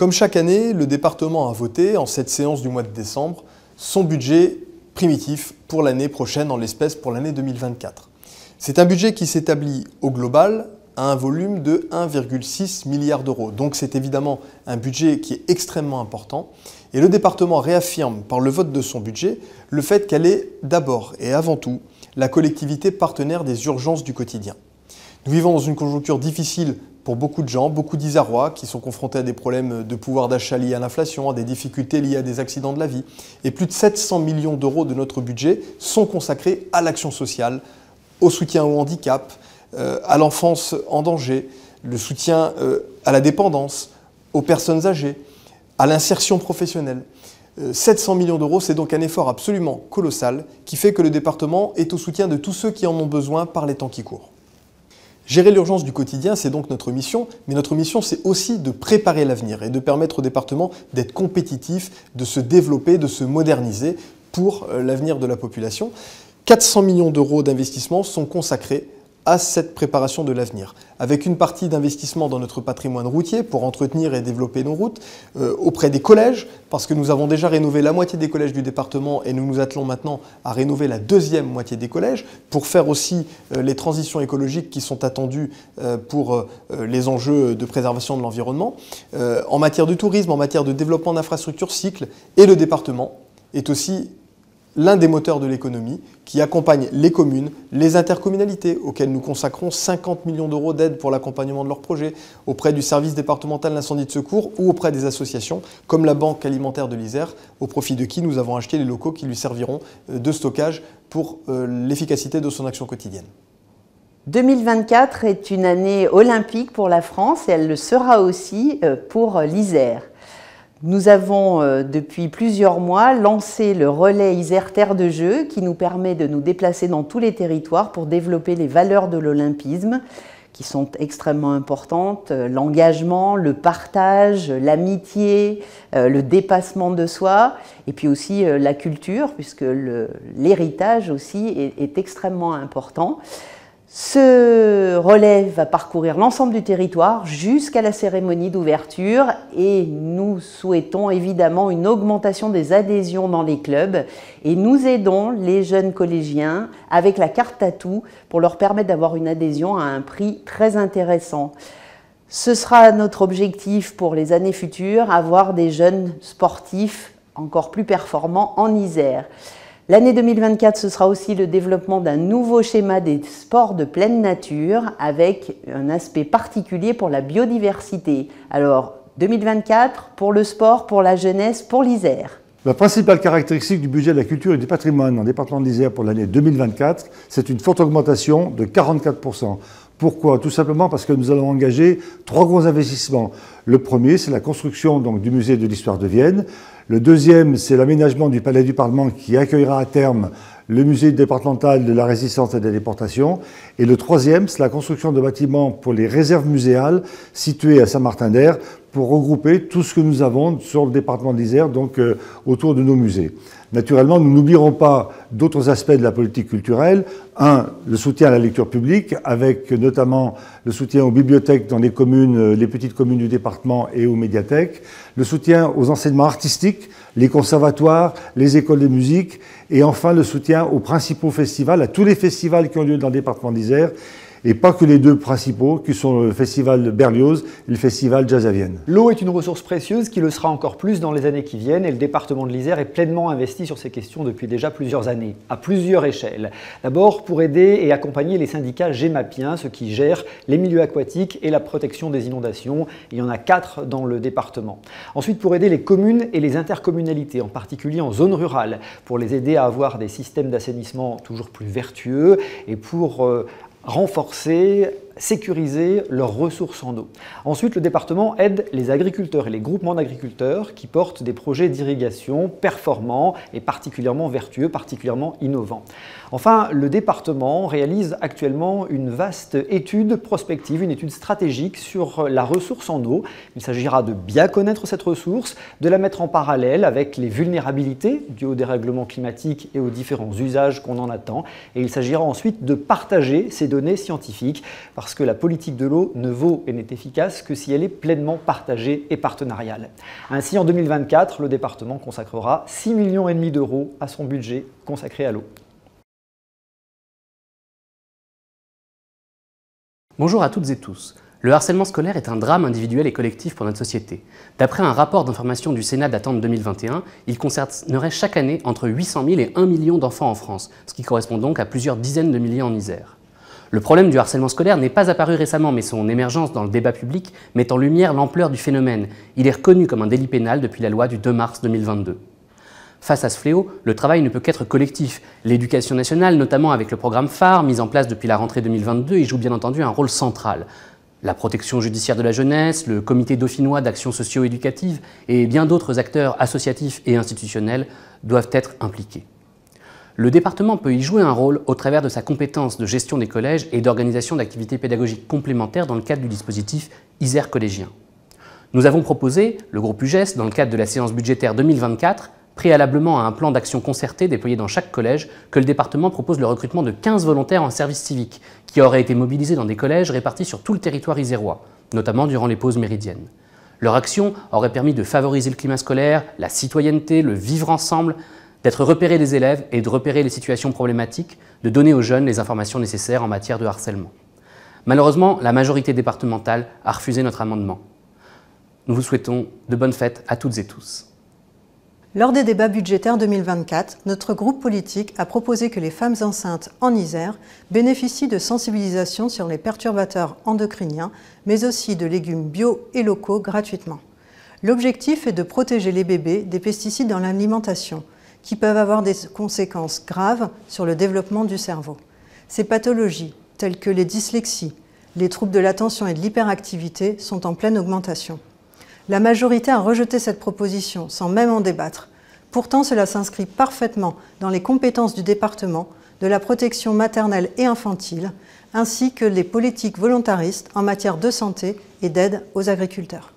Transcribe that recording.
Comme chaque année, le département a voté, en cette séance du mois de décembre, son budget primitif pour l'année prochaine, en l'espèce pour l'année 2024. C'est un budget qui s'établit au global à un volume de 1,6 milliard d'euros. Donc c'est évidemment un budget qui est extrêmement important. Et le département réaffirme par le vote de son budget le fait qu'elle est d'abord et avant tout la collectivité partenaire des urgences du quotidien. Nous vivons dans une conjoncture difficile pour beaucoup de gens, beaucoup d'Isarois qui sont confrontés à des problèmes de pouvoir d'achat liés à l'inflation, à des difficultés liées à des accidents de la vie. Et plus de 700 millions d'euros de notre budget sont consacrés à l'action sociale, au soutien au handicap, à l'enfance en danger, le soutien à la dépendance, aux personnes âgées, à l'insertion professionnelle. 700 millions d'euros, c'est donc un effort absolument colossal qui fait que le département est au soutien de tous ceux qui en ont besoin par les temps qui courent. Gérer l'urgence du quotidien, c'est donc notre mission, mais notre mission, c'est aussi de préparer l'avenir et de permettre au département d'être compétitif, de se développer, de se moderniser pour l'avenir de la population. 400 millions d'euros d'investissement sont consacrés à cette préparation de l'avenir, avec une partie d'investissement dans notre patrimoine routier pour entretenir et développer nos routes, auprès des collèges, parce que nous avons déjà rénové la moitié des collèges du département et nous nous attelons maintenant à rénover la deuxième moitié des collèges, pour faire aussi les transitions écologiques qui sont attendues pour les enjeux de préservation de l'environnement, en matière de tourisme, en matière de développement d'infrastructures cycles, et le département est aussi l'un des moteurs de l'économie qui accompagne les communes, les intercommunalités auxquelles nous consacrons 50 millions d'euros d'aide pour l'accompagnement de leurs projets, auprès du service départemental d'incendie de secours ou auprès des associations comme la Banque alimentaire de l'Isère, au profit de qui nous avons acheté les locaux qui lui serviront de stockage pour l'efficacité de son action quotidienne. 2024 est une année olympique pour la France et elle le sera aussi pour l'Isère. Nous avons depuis plusieurs mois lancé le relais Isère Terre de Jeux qui nous permet de nous déplacer dans tous les territoires pour développer les valeurs de l'olympisme qui sont extrêmement importantes, l'engagement, le partage, l'amitié, le dépassement de soi et puis aussi la culture puisque l'héritage aussi est extrêmement important. Ce relais va parcourir l'ensemble du territoire jusqu'à la cérémonie d'ouverture et nous souhaitons évidemment une augmentation des adhésions dans les clubs et nous aidons les jeunes collégiens avec la carte Tatou pour leur permettre d'avoir une adhésion à un prix très intéressant. Ce sera notre objectif pour les années futures, avoir des jeunes sportifs encore plus performants en Isère. L'année 2024, ce sera aussi le développement d'un nouveau schéma des sports de pleine nature avec un aspect particulier pour la biodiversité. Alors, 2024, pour le sport, pour la jeunesse, pour l'Isère. La principale caractéristique du budget de la culture et du patrimoine en département de l'Isère pour l'année 2024, c'est une forte augmentation de 44%. Pourquoi? Tout simplement parce que nous allons engager 3 gros investissements. Le premier, c'est la construction donc, du musée de l'histoire de Vienne. Le deuxième, c'est l'aménagement du Palais du Parlement qui accueillera à terme le musée départemental de la résistance et de la déportation. Et le troisième, c'est la construction de bâtiments pour les réserves muséales situées à Saint-Martin-d'Hères pour regrouper tout ce que nous avons sur le département de l'Isère, donc autour de nos musées. Naturellement, nous n'oublierons pas d'autres aspects de la politique culturelle. Un, le soutien à la lecture publique, avec notamment le soutien aux bibliothèques dans les communes, les petites communes du département et aux médiathèques. Le soutien aux enseignements artistiques, les conservatoires, les écoles de musique. Et enfin, le soutien aux principaux festivals, à tous les festivals qui ont lieu dans le département d'Isère. Et pas que les 2 principaux, qui sont le festival Berlioz et le festival Jazz à Vienne. L'eau est une ressource précieuse qui le sera encore plus dans les années qui viennent et le département de l'Isère est pleinement investi sur ces questions depuis déjà plusieurs années, à plusieurs échelles. D'abord pour aider et accompagner les syndicats GEMAPiens, ceux qui gèrent les milieux aquatiques et la protection des inondations. Il y en a 4 dans le département. Ensuite pour aider les communes et les intercommunalités, en particulier en zone rurale, pour les aider à avoir des systèmes d'assainissement toujours plus vertueux et pour renforcer, sécuriser leurs ressources en eau. Ensuite, le département aide les agriculteurs et les groupements d'agriculteurs qui portent des projets d'irrigation performants et particulièrement vertueux, particulièrement innovants. Enfin, le département réalise actuellement une vaste étude prospective, une étude stratégique sur la ressource en eau. Il s'agira de bien connaître cette ressource, de la mettre en parallèle avec les vulnérabilités dues au dérèglement climatique et aux différents usages qu'on en attend. Et il s'agira ensuite de partager ces données scientifiques parce que la politique de l'eau ne vaut et n'est efficace que si elle est pleinement partagée et partenariale. Ainsi, en 2024, le département consacrera 6,5 millions d'euros à son budget consacré à l'eau. Bonjour à toutes et tous. Le harcèlement scolaire est un drame individuel et collectif pour notre société. D'après un rapport d'information du Sénat datant de 2021, il concernerait chaque année entre 800 000 et 1 million d'enfants en France, ce qui correspond donc à plusieurs dizaines de milliers en Isère. Le problème du harcèlement scolaire n'est pas apparu récemment, mais son émergence dans le débat public met en lumière l'ampleur du phénomène. Il est reconnu comme un délit pénal depuis la loi du 2 mars 2022. Face à ce fléau, le travail ne peut qu'être collectif. L'éducation nationale, notamment avec le programme phare mis en place depuis la rentrée 2022, y joue bien entendu un rôle central. La protection judiciaire de la jeunesse, le comité dauphinois d'action socio-éducative et bien d'autres acteurs associatifs et institutionnels doivent être impliqués. Le département peut y jouer un rôle au travers de sa compétence de gestion des collèges et d'organisation d'activités pédagogiques complémentaires dans le cadre du dispositif Isère collégien. Nous avons proposé, le groupe UGES, dans le cadre de la séance budgétaire 2024, préalablement à un plan d'action concerté déployé dans chaque collège, que le département propose le recrutement de 15 volontaires en service civique, qui auraient été mobilisés dans des collèges répartis sur tout le territoire isérois, notamment durant les pauses méridiennes. Leur action aurait permis de favoriser le climat scolaire, la citoyenneté, le vivre ensemble, d'être repérés des élèves et de repérer les situations problématiques, de donner aux jeunes les informations nécessaires en matière de harcèlement. Malheureusement, la majorité départementale a refusé notre amendement. Nous vous souhaitons de bonnes fêtes à toutes et tous. Lors des débats budgétaires 2024, notre groupe politique a proposé que les femmes enceintes en Isère bénéficient de sensibilisation sur les perturbateurs endocriniens, mais aussi de légumes bio et locaux gratuitement. L'objectif est de protéger les bébés des pesticides dans l'alimentation, qui peuvent avoir des conséquences graves sur le développement du cerveau. Ces pathologies, telles que les dyslexies, les troubles de l'attention et de l'hyperactivité, sont en pleine augmentation. La majorité a rejeté cette proposition sans même en débattre. Pourtant, cela s'inscrit parfaitement dans les compétences du département, de la protection maternelle et infantile, ainsi que les politiques volontaristes en matière de santé et d'aide aux agriculteurs.